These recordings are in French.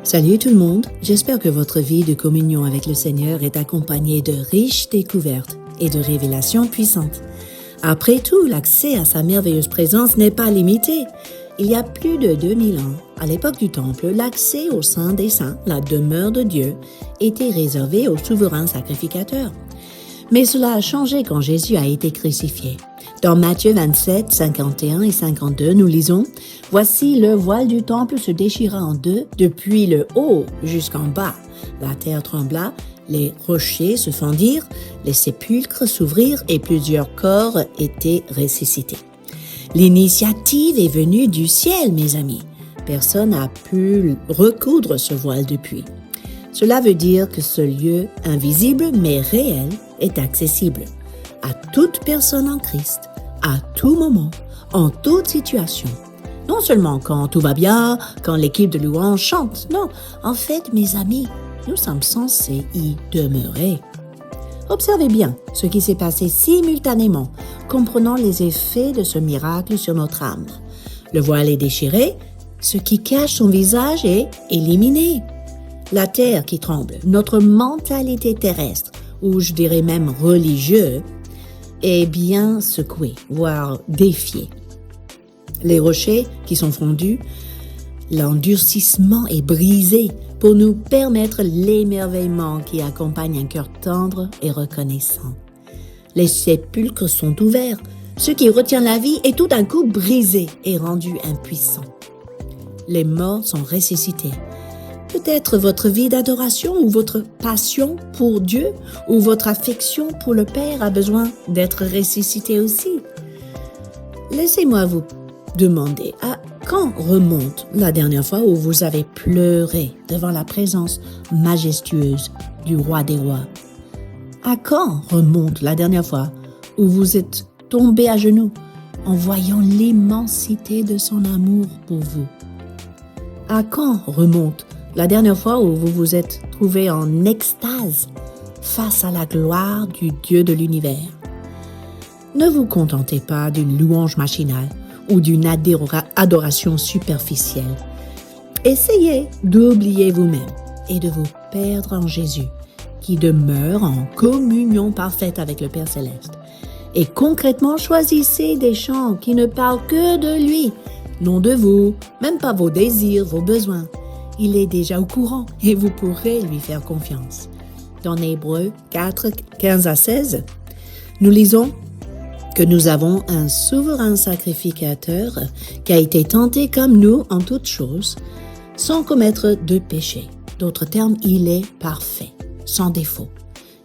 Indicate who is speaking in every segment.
Speaker 1: Salut tout le monde, j'espère que votre vie de communion avec le Seigneur est accompagnée de riches découvertes et de révélations puissantes. Après tout, l'accès à sa merveilleuse présence n'est pas limité. Il y a plus de 2000 ans, à l'époque du Temple, l'accès au Saint des Saints, la demeure de Dieu, était réservé aux souverains sacrificateurs. Mais cela a changé quand Jésus a été crucifié. Dans Matthieu 27, 51 et 52, nous lisons « Voici le voile du temple se déchira en deux, depuis le haut jusqu'en bas. La terre trembla, les rochers se fendirent, les sépulcres s'ouvrirent et plusieurs corps étaient ressuscités. » L'initiative est venue du ciel, mes amis. Personne n'a pu recoudre ce voile depuis. Cela veut dire que ce lieu invisible mais réel est accessible à toute personne en Christ, à tout moment, en toute situation. Non seulement quand tout va bien, quand l'équipe de louange chante, non. En fait, mes amis, nous sommes censés y demeurer. Observez bien ce qui s'est passé simultanément, comprenant les effets de ce miracle sur notre âme. Le voile est déchiré, ce qui cache son visage est éliminé. La terre qui tremble, notre mentalité terrestre, ou je dirais même religieuse, est bien secouée, voire défiée. Les rochers qui sont fondus, l'endurcissement est brisé pour nous permettre l'émerveillement qui accompagne un cœur tendre et reconnaissant. Les sépulcres sont ouverts, ce qui retient la vie est tout d'un coup brisé et rendu impuissant. Les morts sont ressuscités. Peut-être votre vie d'adoration ou votre passion pour Dieu ou votre affection pour le Père a besoin d'être ressuscité aussi. Laissez-moi vous demander, à quand remonte la dernière fois où vous avez pleuré devant la présence majestueuse du Roi des Rois? À quand remonte la dernière fois où vous êtes tombé à genoux en voyant l'immensité de son amour pour vous? À quand remonte la dernière fois où vous vous êtes trouvé en extase face à la gloire du Dieu de l'univers? Ne vous contentez pas d'une louange machinale ou d'une adoration superficielle. Essayez d'oublier vous-même et de vous perdre en Jésus, qui demeure en communion parfaite avec le Père Céleste. Et concrètement, choisissez des chants qui ne parlent que de lui, non de vous, même pas vos désirs, vos besoins. Il est déjà au courant et vous pourrez lui faire confiance. Dans Hébreux 4, 15 à 16, nous lisons que nous avons un souverain sacrificateur qui a été tenté comme nous en toutes choses, sans commettre de péché. D'autres termes, il est parfait, sans défaut.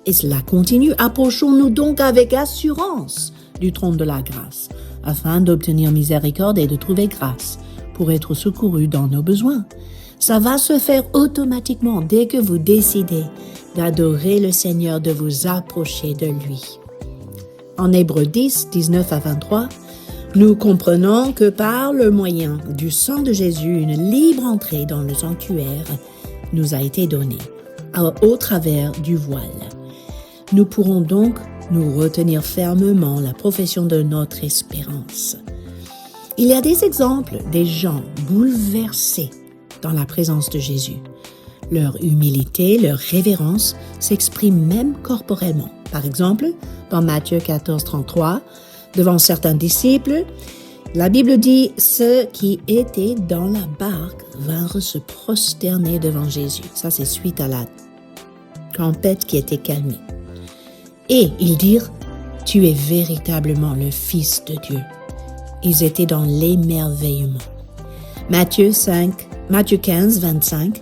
Speaker 1: Et cela continue. Approchons-nous donc avec assurance du trône de la grâce, afin d'obtenir miséricorde et de trouver grâce pour être secourus dans nos besoins. Ça va se faire automatiquement dès que vous décidez d'adorer le Seigneur, de vous approcher de lui. En Hébreux 10, 19 à 23, nous comprenons que par le moyen du sang de Jésus, une libre entrée dans le sanctuaire nous a été donnée au travers du voile. Nous pourrons donc nous retenir fermement la profession de notre espérance. Il y a des exemples des gens bouleversés dans la présence de Jésus. Leur humilité, leur révérence s'expriment même corporellement. Par exemple, dans Matthieu 14, 33, devant certains disciples, la Bible dit « Ceux qui étaient dans la barque vinrent se prosterner devant Jésus. » Ça, c'est suite à la tempête qui était calmée. Et ils dirent « Tu es véritablement le Fils de Dieu. » Ils étaient dans l'émerveillement. Matthieu 15, 25,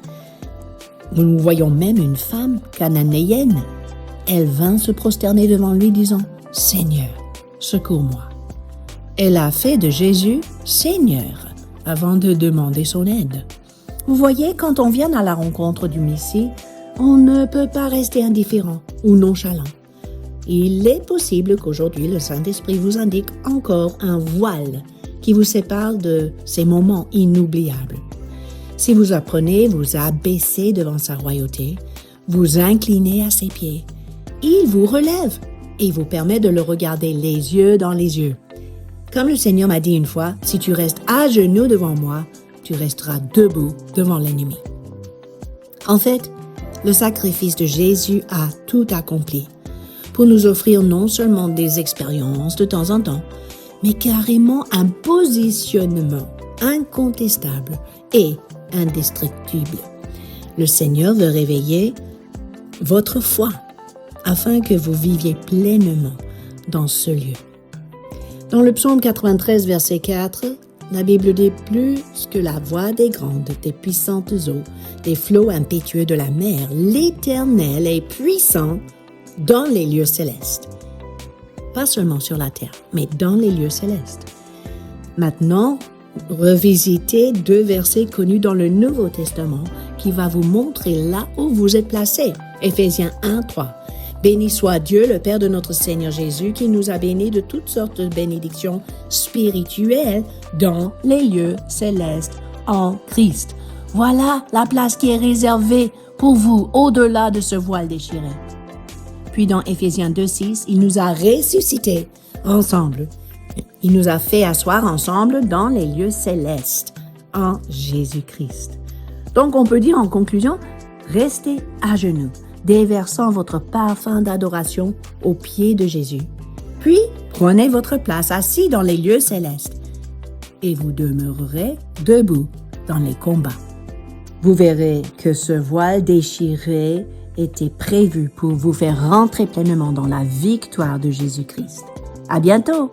Speaker 1: nous voyons même une femme cananéenne. Elle vint se prosterner devant lui disant « Seigneur, secours-moi ». Elle a fait de Jésus Seigneur avant de demander son aide. Vous voyez, quand on vient à la rencontre du Messie, on ne peut pas rester indifférent ou nonchalant. Il est possible qu'aujourd'hui le Saint-Esprit vous indique encore un voile qui vous sépare de ces moments inoubliables. Si vous apprenez, vous abaissez devant sa royauté, vous inclinez à ses pieds, il vous relève et vous permet de le regarder les yeux dans les yeux. Comme le Seigneur m'a dit une fois, si tu restes à genoux devant moi, tu resteras debout devant l'ennemi. En fait, le sacrifice de Jésus a tout accompli pour nous offrir non seulement des expériences de temps en temps, mais carrément un positionnement incontestable et indestructible. Le Seigneur veut réveiller votre foi afin que vous viviez pleinement dans ce lieu. Dans le psaume 93, verset 4, la Bible dit « Plus que la voix des grandes, des puissantes eaux, des flots impétueux de la mer, l'Éternel est puissant dans les lieux célestes. » Pas seulement sur la terre, mais dans les lieux célestes. Maintenant, revisitez 2 versets connus dans le Nouveau Testament qui va vous montrer là où vous êtes placés. Éphésiens 1, 3. Béni soit Dieu, le Père de notre Seigneur Jésus, qui nous a bénis de toutes sortes de bénédictions spirituelles dans les lieux célestes en Christ. Voilà la place qui est réservée pour vous au-delà de ce voile déchiré. Puis dans Éphésiens 2, 6, il nous a ressuscités ensemble. Il nous a fait asseoir ensemble dans les lieux célestes en Jésus-Christ. Donc on peut dire en conclusion, restez à genoux, déversant votre parfum d'adoration aux pieds de Jésus. Puis, prenez votre place assis dans les lieux célestes et vous demeurerez debout dans les combats. Vous verrez que ce voile déchiré était prévu pour vous faire rentrer pleinement dans la victoire de Jésus-Christ. À bientôt!